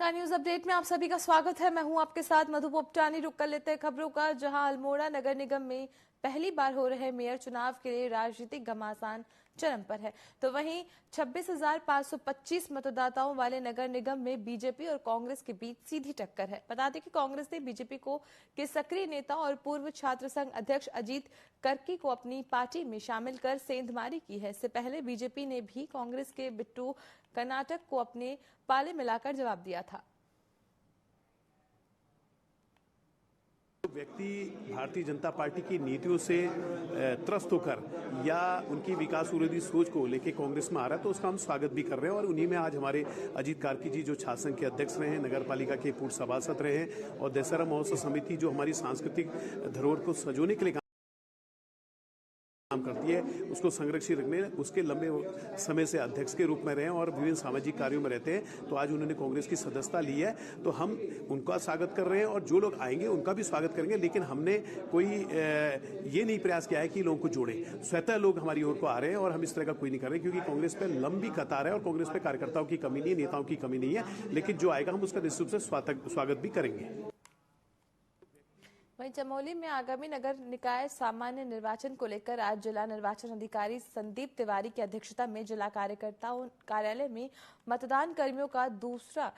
नमस्कार, news update में आप सभी का स्वागत है। मैं हूं आपके साथ मधु पोपटानी। रुक कर लेते हैं खबरों का, जहां अल्मोड़ा नगर निगम में पहली बार हो रहे मेयर चुनाव के लिए राजनीतिक घमासान चरम पर है, तो वहीं 26,525 मतदाताओं वाले नगर निगम में बीजेपी और कांग्रेस के बीच सीधी टक्कर है। बता दें कि कांग्रेस ने बीजेपी के सक्रिय नेता और पूर्व छात्र संघ अध्यक्ष अजीत कर्की को अपनी पार्टी में शामिल कर सेंधमारी की है। इससे पहले बीजेपी ने भी कांग्रेस के बिट्टू कर्नाटक को अपने पाले मिलाकर जवाब दिया था। व्यक्ति भारतीय जनता पार्टी की नीतियों से त्रस्त होकर या उनकी विकास विरोधी सोच को लेकर कांग्रेस में आ रहा है, तो उसका हम स्वागत भी कर रहे हैं। और उन्हीं में आज हमारे अजीत कार्की जी, जो छात्र संघ के अध्यक्ष रहे हैं, नगर पालिका के पूर्व सभासद रहे हैं, और दशहरा महोत्सव समिति जो हमारी सांस्कृतिक धरोहर को संजोने के लिए काम करती है, उसको संरक्षित रखने, उसके लंबे समय से अध्यक्ष के रूप में रहे और विभिन्न सामाजिक कार्यों में रहते हैं। तो आज उन्होंने कांग्रेस की सदस्यता ली है, तो हम उनका स्वागत कर रहे हैं और जो लोग आएंगे उनका भी स्वागत करेंगे। लेकिन हमने कोई ये नहीं प्रयास किया है कि लोगों को जोड़े। स्वतः लोग हमारी ओर को आ रहे हैं और हम इस तरह का कोई नहीं कर रहे, क्योंकि कांग्रेस पे लंबी कतार है और कांग्रेस पे कार्यकर्ताओं की कमी नहीं है, नेताओं की कमी नहीं है। लेकिन जो आएगा हम उसका निश्चित रूप से स्वागत भी करेंगे। वहीं चमोली में आगामी नगर निकाय सामान्य निर्वाचन को लेकर आज जिला निर्वाचन अधिकारी संदीप तिवारी की अध्यक्षता में जिला कार्यकर्ताओं कार्यालय में मतदान कर्मियों का दूसरा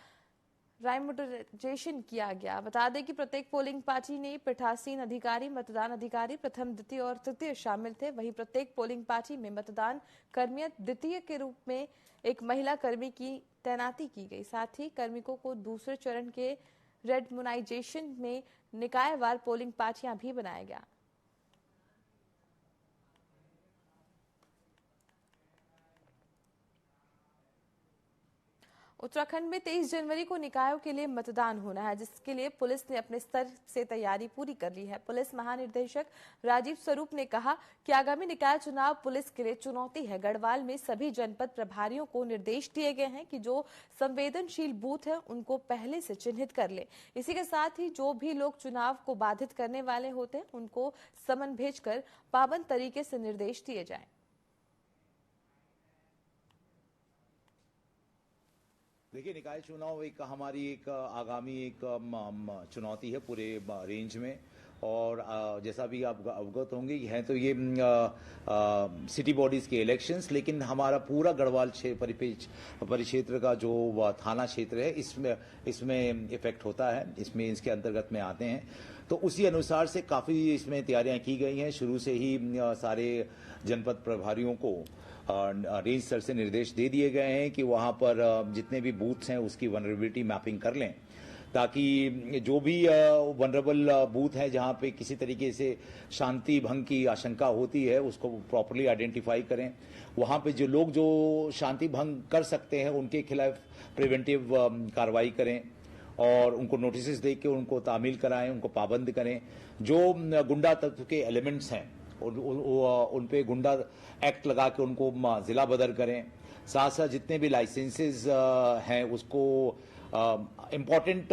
राइमोटाइजेशन किया गया। बता दें कि प्रत्येक पोलिंग पार्टी ने पीठासीन अधिकारी, मतदान अधिकारी प्रथम, द्वितीय और तृतीय शामिल थे। वहीं प्रत्येक पोलिंग पार्टी में मतदान कर्मी द्वितीय के रूप में एक महिला कर्मी की तैनाती की गई। साथ ही कार्मिकों को दूसरे चरण के रेडमोनाइजेशन में निकायवार पोलिंग पार्टियां भी बनाया गया। उत्तराखंड में 23 जनवरी को निकायों के लिए मतदान होना है, जिसके लिए पुलिस ने अपने स्तर से तैयारी पूरी कर ली है। पुलिस महानिदेशक राजीव स्वरूप ने कहा कि आगामी निकाय चुनाव पुलिस के लिए चुनौती है। गढ़वाल में सभी जनपद प्रभारियों को निर्देश दिए गए हैं कि जो संवेदनशील बूथ है उनको पहले से चिन्हित कर ले। इसी के साथ ही जो भी लोग चुनाव को बाधित करने वाले होते हैं उनको समन भेजकर पाबंद तरीके से निर्देश दिए जाएं। देखिए, निकाय चुनाव एक हमारी एक आगामी एक चुनौती है पूरे रेंज में। और जैसा भी आप अवगत होंगे हैं, तो ये सिटी बॉडीज के इलेक्शंस, लेकिन हमारा पूरा गढ़वाल परिक्षेत्र का जो थाना क्षेत्र है इसमें इफेक्ट होता है, इसमें इसके अंतर्गत में आते हैं। तो उसी अनुसार से काफ़ी इसमें तैयारियां की गई हैं। शुरू से ही सारे जनपद प्रभारियों को रेंज स्तर से निर्देश दे दिए गए हैं कि वहां पर जितने भी बूथ्स हैं उसकी वनरेबिलिटी मैपिंग कर लें, ताकि जो भी वनरेबल बूथ है जहां पे किसी तरीके से शांति भंग की आशंका होती है उसको प्रॉपर्ली आइडेंटिफाई करें। वहां पे जो लोग जो शांति भंग कर सकते हैं उनके खिलाफ प्रिवेंटिव कार्रवाई करें और उनको नोटिस दे के उनको तामील कराएं, उनको पाबंद करें। जो गुंडा तत्व के एलिमेंट्स हैं उन पे गुंडा एक्ट लगा के उनको जिला बदर करें। साथ साथ जितने भी लाइसेंसेज हैं उसको इम्पोर्टेंट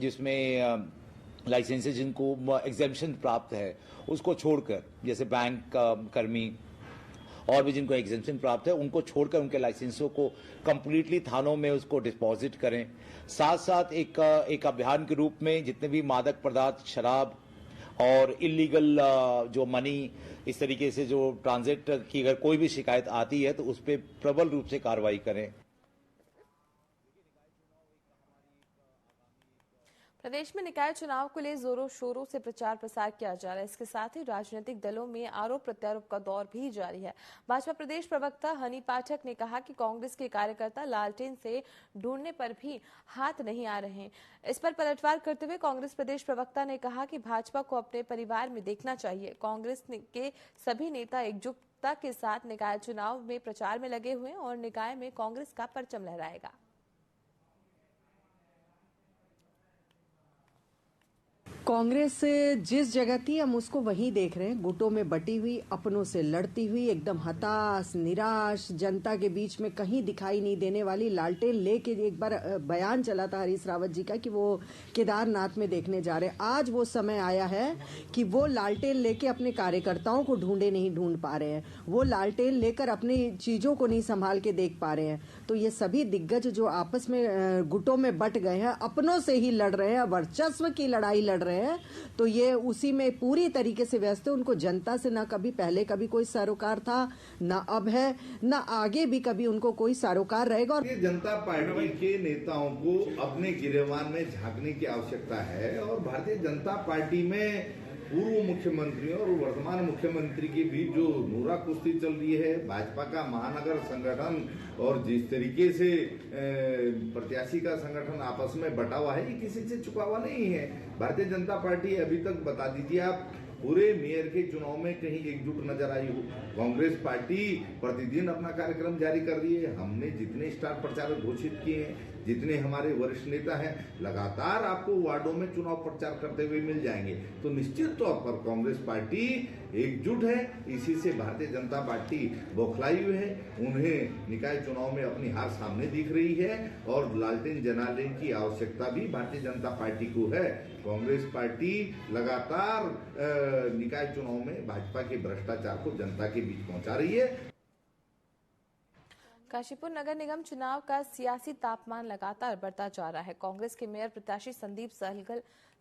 जिसमें लाइसेंसेज जिनको एग्जेम्पशन प्राप्त है उसको छोड़कर, जैसे बैंक कर्मी और भी जिनको एग्जेम्पशन प्राप्त है उनको छोड़कर उनके लाइसेंसों को कंप्लीटली थानों में उसको डिपॉजिट करें। साथ साथ एक अभियान के रूप में जितने भी मादक पदार्थ, शराब और इलीगल जो मनी, इस तरीके से जो ट्रांजिट की अगर कोई भी शिकायत आती है तो उस पर प्रबल रूप से कार्रवाई करें। प्रदेश में निकाय चुनाव को लिए जोरों शोरों से प्रचार प्रसार किया जा रहा है। इसके साथ ही राजनीतिक दलों में आरोप प्रत्यारोप का दौर भी जारी है। भाजपा प्रदेश प्रवक्ता हनी पाठक ने कहा कि कांग्रेस के कार्यकर्ता लालटेन से ढूंढने पर भी हाथ नहीं आ रहे हैं। इस पर पलटवार करते हुए कांग्रेस प्रदेश प्रवक्ता ने कहा कि भाजपा को अपने परिवार में देखना चाहिए। कांग्रेस के सभी नेता एकजुटता के साथ निकाय चुनाव में प्रचार में लगे हुए हैं और निकाय में कांग्रेस का परचम लहराएगा। कांग्रेस जिस जगह थी हम उसको वहीं देख रहे हैं, गुटों में बटी हुई, अपनों से लड़ती हुई, एकदम हताश, निराश, जनता के बीच में कहीं दिखाई नहीं देने वाली। लालटेन लेके एक बार बयान चला था हरीश रावत जी का कि वो केदारनाथ में देखने जा रहे हैं। आज वो समय आया है कि वो लालटेन लेके अपने कार्यकर्ताओं को नहीं ढूंढ पा रहे हैं, वो लालटेन लेकर अपनी चीजों को नहीं संभाल के देख पा रहे हैं। तो ये सभी दिग्गज जो आपस में गुटों में बट गए हैं, अपनों से ही लड़ रहे हैं, वर्चस्व की लड़ाई लड़ रहे हैं, तो ये उसी में पूरी तरीके से व्यस्त है। उनको जनता से ना कभी पहले कभी कोई सरोकार था, ना अब है, ना आगे भी कभी उनको कोई सरोकार रहेगा। और जनता पार्टी के नेताओं को अपने गिरेबान में झांकने की आवश्यकता है और भारतीय जनता पार्टी में पूर्व मुख्यमंत्री और वर्तमान मुख्यमंत्री के बीच जो नूरा कुश्ती चल रही है, भाजपा का महानगर संगठन और जिस तरीके से प्रत्याशी का संगठन आपस में बटा हुआ है, ये किसी से छुपा हुआ नहीं है। भारतीय जनता पार्टी अभी तक बता दीजिए आप पूरे मेयर के चुनाव में कहीं एकजुट नजर आई हो? कांग्रेस पार्टी प्रतिदिन अपना कार्यक्रम जारी कर रही है। हमने जितने स्टार प्रचारक घोषित किए हैं, जितने हमारे वरिष्ठ नेता हैं, लगातार आपको वार्डों में चुनाव प्रचार करते हुए मिल जाएंगे। तो निश्चित तौर पर कांग्रेस पार्टी एकजुट है। इसी से भारतीय जनता पार्टी बौखलाई हुई है। उन्हें निकाय चुनाव में अपनी हार सामने दिख रही है और लालटेन जलाने की आवश्यकता भी भारतीय जनता पार्टी को है। कांग्रेस पार्टी लगातार निकाय चुनाव में भाजपा के भ्रष्टाचार को जनता के बीच पहुंचा रही है। काशीपुर नगर निगम चुनाव का सियासी तापमान लगातार बढ़ता जा रहा है। कांग्रेस के मेयर प्रत्याशी संदीप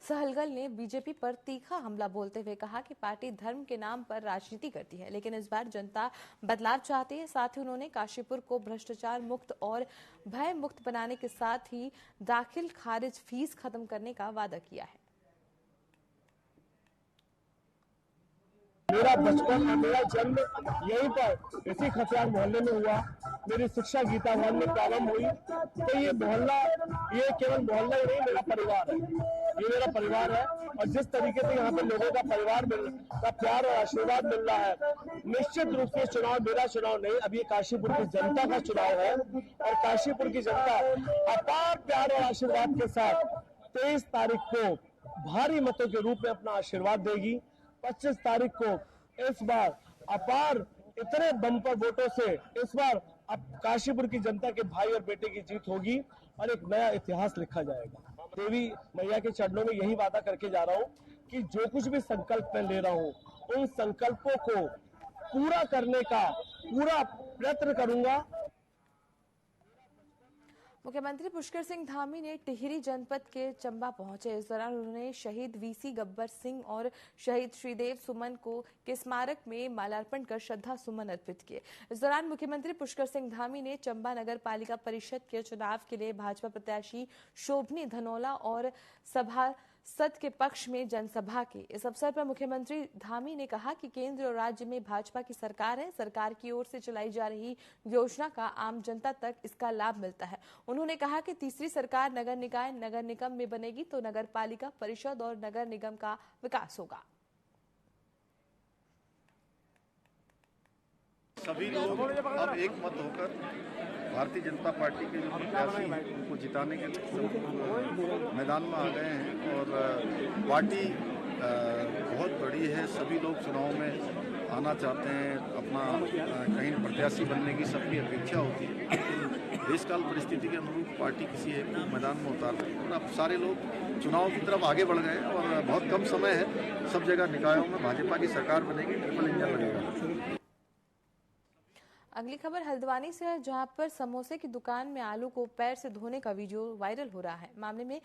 सहलगल ने बीजेपी पर तीखा हमला बोलते हुए कहा कि पार्टी धर्म के नाम पर राजनीति करती है, लेकिन इस बार जनता बदलाव चाहती है। साथ ही उन्होंने काशीपुर को भ्रष्टाचार मुक्त और भय मुक्त बनाने के साथ ही दाखिल खारिज फीस खत्म करने का वादा किया है। मेरा बचपन और मेरा जन्म यहीं पर इसी खतियान मोहल्ले में हुआ। मेरी शिक्षा गीता भवन में प्रारंभ हुई। तो ये मोहल्ला, ये केवल मोहल्ला ही नहीं, मेरा परिवार है। ये मेरा परिवार है और जिस तरीके से यहाँ पे लोगों का परिवार का प्यार और आशीर्वाद मिल रहा है, निश्चित रूप से चुनाव मेरा चुनाव नहीं, अब ये काशीपुर की जनता का चुनाव है और काशीपुर की जनता अपार प्यार और आशीर्वाद के साथ 23 तारीख को भारी मतों के रूप में अपना आशीर्वाद देगी। 25 तारीख को इस बार अपार इतने बम्पर वोटों से इस बार अब काशीपुर की जनता के भाई और बेटे की जीत होगी और एक नया इतिहास लिखा जाएगा। देवी मैया के चरणों में यही वादा करके जा रहा हूँ कि जो कुछ भी संकल्प मैं ले रहा हूँ, उन संकल्पों को पूरा करने का पूरा प्रयत्न करूंगा। मुख्यमंत्री पुष्कर सिंह धामी ने टिहरी जनपद के चंबा पहुंचे। इस दौरान उन्होंने शहीद वीसी गब्बर सिंह और शहीद श्रीदेव सुमन को के स्मारक में माल्यार्पण कर श्रद्धा सुमन अर्पित किए। इस दौरान मुख्यमंत्री पुष्कर सिंह धामी ने चंबा नगर पालिका परिषद के चुनाव के लिए भाजपा प्रत्याशी शोभनी धनौला और सभासद के पक्ष में जनसभा की। इस अवसर पर मुख्यमंत्री धामी ने कहा कि केंद्र और राज्य में भाजपा की सरकार है। सरकार की ओर से चलाई जा रही योजना का आम जनता तक इसका लाभ मिलता है। उन्होंने कहा कि तीसरी सरकार नगर निकाय नगर निगम में बनेगी तो नगर पालिका परिषद और नगर निगम का विकास होगा। सभी लोग अब एक मत होकर भारतीय जनता पार्टी के जो प्रत्याशी हैं उनको जिताने के लिए मैदान में आ गए हैं और पार्टी बहुत बड़ी है। सभी लोग चुनाव में आना चाहते हैं, अपना कहीं प्रत्याशी बनने की सबकी अपेक्षा होती है। देशकाल परिस्थिति के अनुरूप पार्टी किसी एक मैदान में उतार रही है और अब सारे लोग चुनाव की तरफ आगे बढ़ गए हैं और बहुत कम समय है। सब जगह निकायों में भाजपा की सरकार बनेगी, ट्रिपल इंजन लगेगा। अगली खबर हल्द्वानी से है, जहां पर समोसे की दुकान में आलू को पैर से धोने का वीडियो वायरल हो रहा है। मामले में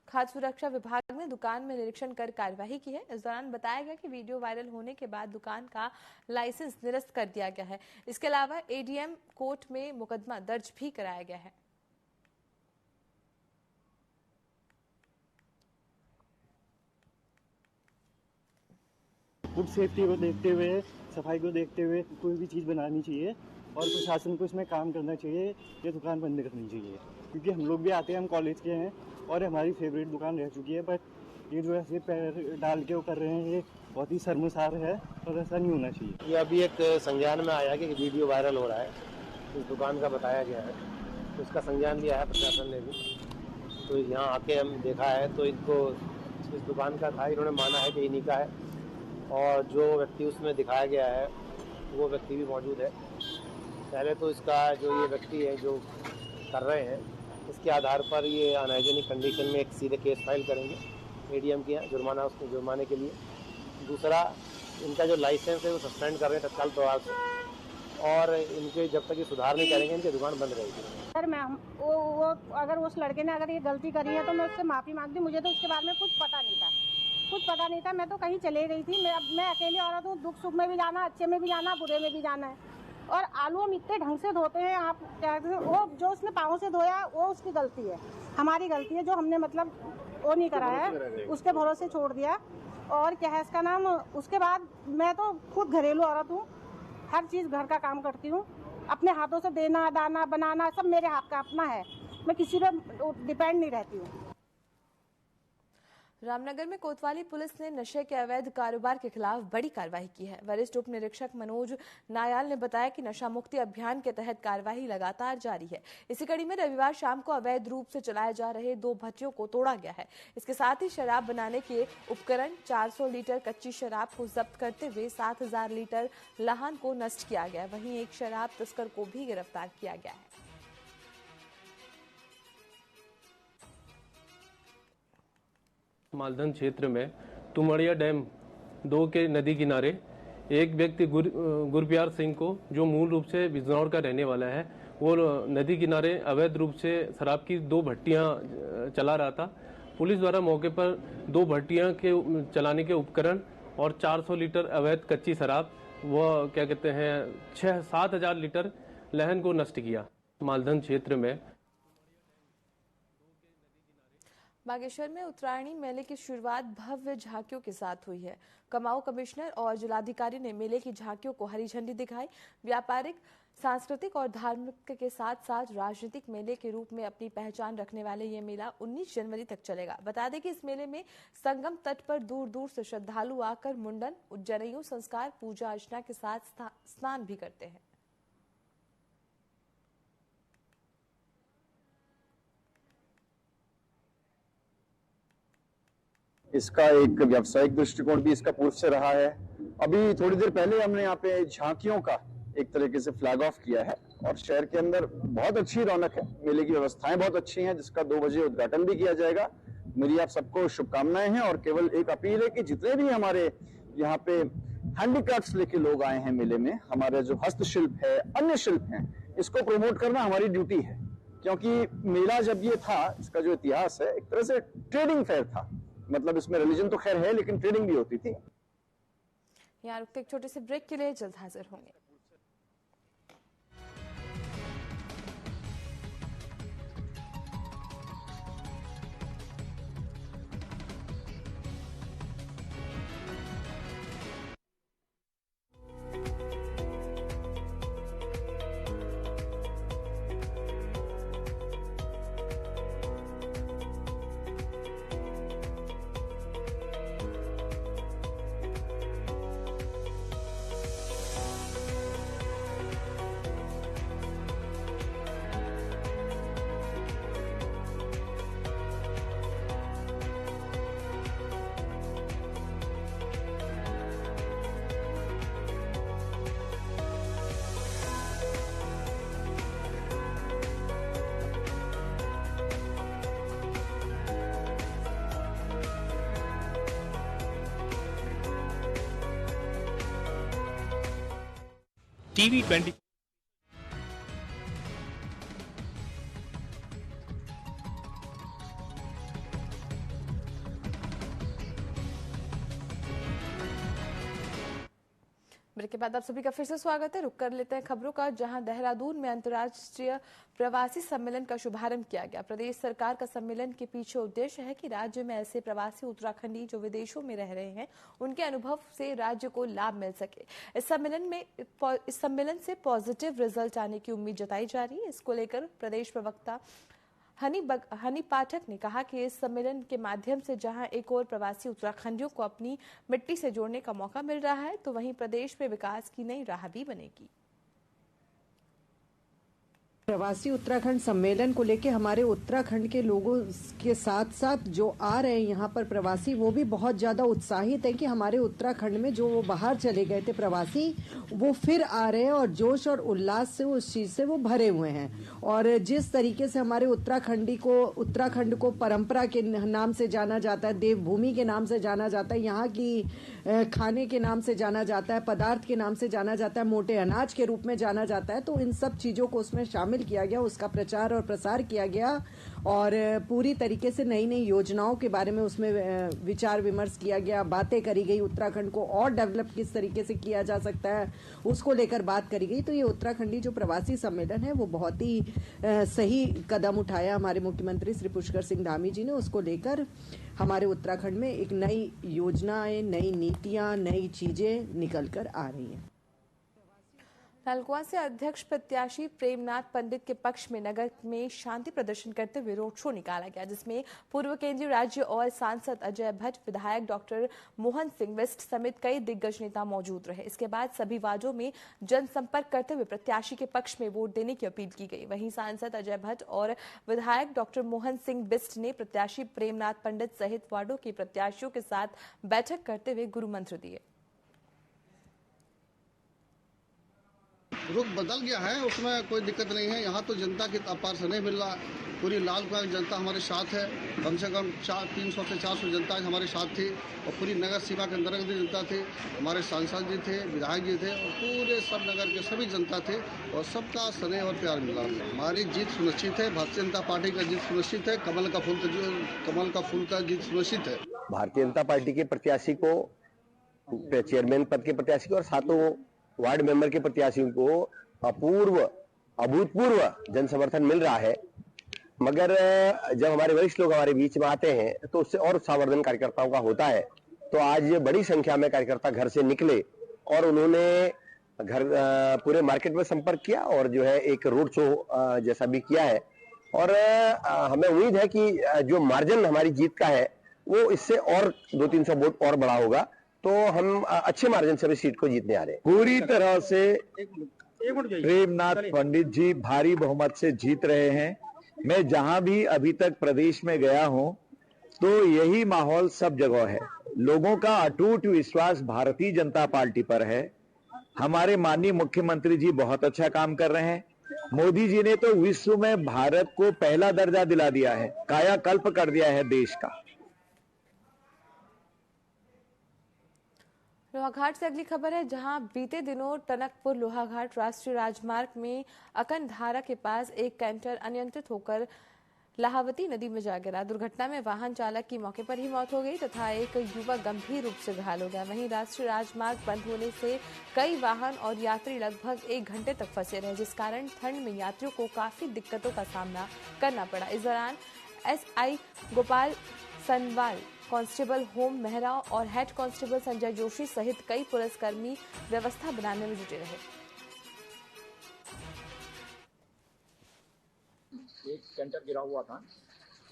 खाद्य सुरक्षा विभाग ने दुकान में निरीक्षण कर कार्यवाही की है। इस दौरान बताया गया कि वीडियो वायरल होने के बाद दुकान का लाइसेंस निरस्त कर दिया गया है। इसके अलावा एडीएम कोर्ट में मुकदमा दर्ज भी कराया गया है। फूड सेफ्टी को देखते हुए, सफाई को देखते हुए कोई भी चीज़ बनानी चाहिए और प्रशासन को इसमें काम करना चाहिए। ये दुकान बंद करनी चाहिए क्योंकि हम लोग भी आते हैं, हम कॉलेज के हैं और हमारी फेवरेट दुकान रह चुकी है। बट ये जो ऐसे पैर डाल के वो कर रहे हैं, ये बहुत ही शर्मसार है और ऐसा नहीं होना चाहिए। ये अभी एक संज्ञान में आया कि वीडियो वायरल हो रहा है, इस दुकान का बताया गया है, तो इसका संज्ञान लिया है प्रशासन ने भी। तो यहाँ आके हम देखा है तो इनको इस दुकान का था। इन्होंने माना है कि इन्हीं का है और जो व्यक्ति उसमें दिखाया गया है वो व्यक्ति भी मौजूद है। पहले तो इसका जो ये व्यक्ति है जो कर रहे हैं, इसके आधार पर ये अनहाइजीनिक कंडीशन में एक सीधे केस फाइल करेंगे एडीएम के यहाँ जुर्माना, उसके जुर्माने के लिए। दूसरा, इनका जो लाइसेंस है वो सस्पेंड कर रहे हैं तत्काल प्रभाव से, और इनके जब तक ये सुधार नहीं करेंगे इनकी दुकान बंद रहेगी। सर मैं वो अगर उस लड़के ने अगर ये गलती करी है तो मैं उससे माफ़ी मांगती। मुझे तो उसके बारे में कुछ पता नहीं था, मैं तो कहीं चले गई थी। मैं अकेली औरत हूँ, दुख सुख में भी जाना, अच्छे में भी जाना, बुरे में भी जाना है। और आलू हम इतने ढंग से धोते हैं, आप वो जो उसने पाँव से धोया वो उसकी गलती है, हमारी गलती है जो हमने मतलब वो नहीं करा है, उसके भरोसे छोड़ दिया। और क्या है इसका नाम, उसके बाद मैं तो खुद घरेलू औरत हूँ, हर चीज़ घर का काम करती हूँ, अपने हाथों से देना दाना बनाना सब मेरे हाथ का अपना है, मैं किसी पे डिपेंड नहीं रहती हूँ। रामनगर में कोतवाली पुलिस ने नशे के अवैध कारोबार के खिलाफ बड़ी कार्रवाई की है। वरिष्ठ उप निरीक्षक मनोज नायाल ने बताया कि नशा मुक्ति अभियान के तहत कार्रवाई लगातार जारी है। इसी कड़ी में रविवार शाम को अवैध रूप से चलाए जा रहे 2 भट्टियों को तोड़ा गया है। इसके साथ ही शराब बनाने के उपकरण, 400 लीटर कच्ची शराब को जब्त करते हुए 7000 लीटर लाहन को नष्ट किया गया। वहीं एक शराब तस्कर को भी गिरफ्तार किया गया है। मालधन क्षेत्र में तुमड़िया डैम 2 के नदी किनारे एक व्यक्ति गुरप्यार सिंह को, जो मूल रूप से बिजनौर का रहने वाला है, वो नदी किनारे अवैध रूप से शराब की 2 भट्टियां चला रहा था। पुलिस द्वारा मौके पर 2 भट्टियां के चलाने के उपकरण और 400 लीटर अवैध कच्ची शराब, वह क्या कहते हैं 6-7 हजार लीटर लहन को नष्ट किया। मालधन क्षेत्र में बागेश्वर में उत्तरायणी मेले की शुरुआत भव्य झांकियों के साथ हुई है। कुमाऊं कमिश्नर और जिलाधिकारी ने मेले की झांकियों को हरी झंडी दिखाई। व्यापारिक, सांस्कृतिक और धार्मिक के साथ साथ राजनीतिक मेले के रूप में अपनी पहचान रखने वाले ये मेला 19 जनवरी तक चलेगा। बता दें कि इस मेले में संगम तट पर दूर दूर से श्रद्धालु आकर मुंडन, जनेऊ संस्कार, पूजा अर्चना के साथ स्नान भी करते हैं। इसका एक व्यावसायिक दृष्टिकोण भी इसका पूर्व से रहा है। अभी थोड़ी देर पहले हमने यहाँ पे झांकियों का एक तरीके से फ्लैग ऑफ किया है और शहर के अंदर बहुत अच्छी रौनक है। मेले की व्यवस्थाएं बहुत अच्छी हैं, जिसका 2 बजे उद्घाटन भी किया जाएगा। मेरी आप सबको शुभकामनाएं हैं और केवल एक अपील है कि जितने भी हमारे यहाँ पे हैंडीक्राफ्ट्स लेके लोग आए हैं मेले में, हमारे जो हस्तशिल्प है, अन्य शिल्प हैं, इसको प्रमोट करना हमारी ड्यूटी है। क्योंकि मेला जब ये था, इसका जो इतिहास है, एक तरह से ट्रेडिंग फेयर था। मतलब इसमें रिलीजन तो खैर है, लेकिन ट्रेडिंग भी होती थी। यहाँ रुकते एक छोटे से ब्रेक के लिए, जल्द हाजिर होंगे। TV20 ब्रेक के बाद आप सभी का फिर से स्वागत है। रुक कर लेते हैं खबरों का, जहां देहरादून में अंतर्राष्ट्रीय प्रवासी सम्मेलन का शुभारंभ किया गया। प्रदेश सरकार का सम्मेलन के पीछे उद्देश्य है कि राज्य में ऐसे प्रवासी उत्तराखंडी जो विदेशों में रह रहे हैं, उनके अनुभव से राज्य को लाभ मिल सके। इस सम्मेलन से पॉजिटिव रिजल्ट आने की उम्मीद जताई जा रही है। इसको लेकर प्रदेश प्रवक्ता हनी पाठक ने कहा कि इस सम्मेलन के माध्यम से जहां एक और प्रवासी उत्तराखंडियों को अपनी मिट्टी से जोड़ने का मौका मिल रहा है, तो वहीं प्रदेश में विकास की नई राह भी बनेगी। प्रवासी उत्तराखंड सम्मेलन को लेके हमारे उत्तराखंड के लोगों के साथ साथ जो आ रहे हैं यहाँ पर प्रवासी, वो भी बहुत ज़्यादा उत्साहित हैं कि हमारे उत्तराखंड में जो वो बाहर चले गए थे प्रवासी, वो फिर आ रहे हैं और जोश और उल्लास से उस चीज़ से वो भरे हुए हैं। और जिस तरीके से हमारे उत्तराखंड को परंपरा के नाम से जाना जाता है, देवभूमि के नाम से जाना जाता है, यहाँ की खाने के नाम से जाना जाता है, पदार्थ के नाम से जाना जाता है, मोटे अनाज के रूप में जाना जाता है, तो इन सब चीज़ों को उसमें शामिल किया गया, उसका प्रचार और प्रसार किया गया और पूरी तरीके से नई नई योजनाओं के बारे में उसमें विचार विमर्श किया गया, बातें करी गई, उत्तराखंड को और डेवलप किस तरीके से किया जा सकता है उसको लेकर बात करी गई। तो ये उत्तराखंडी जो प्रवासी सम्मेलन है वो बहुत ही सही कदम उठाया हमारे मुख्यमंत्री श्री पुष्कर सिंह धामी जी ने। उसको लेकर हमारे उत्तराखंड में एक नई योजनाएं, नई नीतियां, नई चीजें निकल कर आ रही हैं। नलकुआ से अध्यक्ष प्रत्याशी प्रेमनाथ पंडित के पक्ष में नगर में शांति प्रदर्शन करते हुए रोड शो निकाला गया, जिसमें पूर्व केंद्रीय राज्य और सांसद अजय भट्ट, विधायक डॉक्टर मोहन सिंह बिष्ट समेत कई दिग्गज नेता मौजूद रहे। इसके बाद सभी वार्डों में जनसंपर्क करते हुए प्रत्याशी के पक्ष में वोट देने की अपील की गई। वहीं सांसद अजय भट्ट और विधायक डॉक्टर मोहन सिंह बिष्ट ने प्रत्याशी प्रेमनाथ पंडित सहित वार्डों के प्रत्याशियों के साथ बैठक करते हुए गुरु मंत्र दिए। रुख बदल गया है, उसमें कोई दिक्कत नहीं है। यहाँ तो जनता की अपार स्नेह मिल रहा, पूरी लाल का जनता हमारे साथ है। कम से कम 300 से 400 जनता हमारे साथ थी और पूरी नगर सीमा के अंतर्गत भी जनता थी। हमारे सांसद जी थे, विधायक जी थे और पूरे सब नगर के सभी जनता थे और सबका स्नेह और प्यार मिला। हमारी जीत सुनिश्चित है, भारतीय जनता पार्टी का जीत सुनिश्चित है, कमल का फूल का जीत सुनिश्चित है। भारतीय जनता पार्टी के प्रत्याशी को, चेयरमैन पद के प्रत्याशी को और सातों वार्ड मेंबर के प्रत्याशियों को अभूतपूर्व जन समर्थन मिल रहा है। मगर जब हमारे वरिष्ठ लोग हमारे बीच में आते हैं तो उससे और उत्साहवर्धन कार्यकर्ताओं का होता है। तो आज बड़ी संख्या में कार्यकर्ता घर से निकले और उन्होंने पूरे मार्केट में संपर्क किया और जो है एक रोड शो जैसा भी किया है। और हमें उम्मीद है कि जो मार्जिन हमारी जीत का है वो इससे और 200-300 वोट और बड़ा होगा, तो हम अच्छे मार्जिन से सीट को जीतने आ रहे हैं। पूरी तरह से प्रेमनाथ पंडित जी भारी बहुमत से जीत रहे हैं। मैं जहां भी अभी तक प्रदेश में गया हूं तो यही माहौल सब जगह है। लोगों का अटूट विश्वास भारतीय जनता पार्टी पर है। हमारे माननीय मुख्यमंत्री जी बहुत अच्छा काम कर रहे हैं। मोदी जी ने तो विश्व में भारत को पहला दर्जा दिला दिया है, कायाकल्प कर दिया है देश का। लोहाघाट से अगली खबर है, जहां बीते दिनों टनकपुर लोहाघाट राष्ट्रीय राजमार्ग में अकनधारा के पास एक कैंटर अनियंत्रित होकर लाहवती नदी में जा गिरा। दुर्घटना में वाहन चालक की मौके पर ही मौत हो गई तथा एक युवक गंभीर रूप से घायल हो गया। वहीं राष्ट्रीय राजमार्ग बंद होने से कई वाहन और यात्री लगभग 1 घंटे तक फंसे रहे, जिस कारण ठंड में यात्रियों को काफी दिक्कतों का सामना करना पड़ा। इस दौरान SI Gopal Sanwal, constable home Mehra और हेड कांस्टेबल संजय जोशी सहित कई पुलिसकर्मी व्यवस्था बनाने में जुटे रहे। एक कैंटर गिरा हुआ था,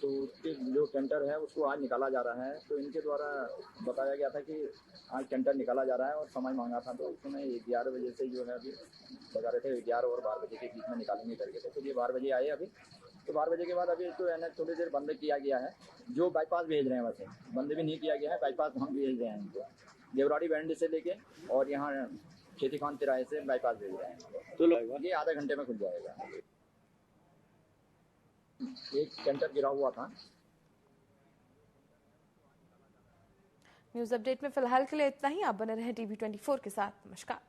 तो उसके जो कैंटर है उसको आज निकाला जा रहा है। तो इनके द्वारा बताया गया था कि आज कैंटर निकाला जा रहा है और समय मांगा था, तो उसमें 11 बजे से जो है अभी बता रहे थे 11 और 12 बजे के बीच में निकालेंगे करके। तो ये 12 बजे आए अभी, तो 12 बजे के बाद अभी इसको NH थोड़ी देर बंद किया गया है। जो बाईपास भेज रहे हैं, वैसे बंद भी नहीं किया गया है, बाईपास हम भेज रहे हैं इनको। देवराड़ी बैंड से लेके और यहाँ खेती खान तिराहे से बाईपास भेज रहे हैं। तो ये आधे घंटे में खुल जाएगा। एक कैंटर गिरा हुआ था। न्यूज अपडेट में फिलहाल के लिए इतना ही। आप बने रहें TV24 के साथ। नमस्कार।